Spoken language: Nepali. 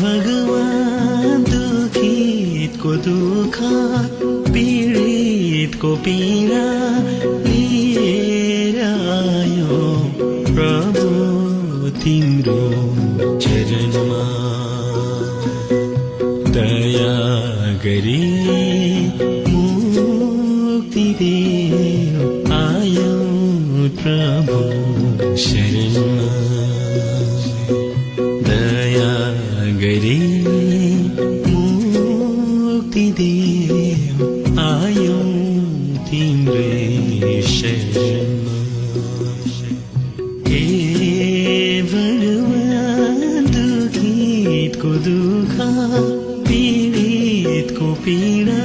भगवान दुखितको दुःख पीडितको पीडा लिएर आयो प्रभु तिम्रो चरणमा दया गरी मुक्ति दियो आयो प्रभु शरणमा दया गरी मुक्ति दियो आयो तिम्रै शरणमा हे भगवान दुखितको दुःख पीडितको पीडा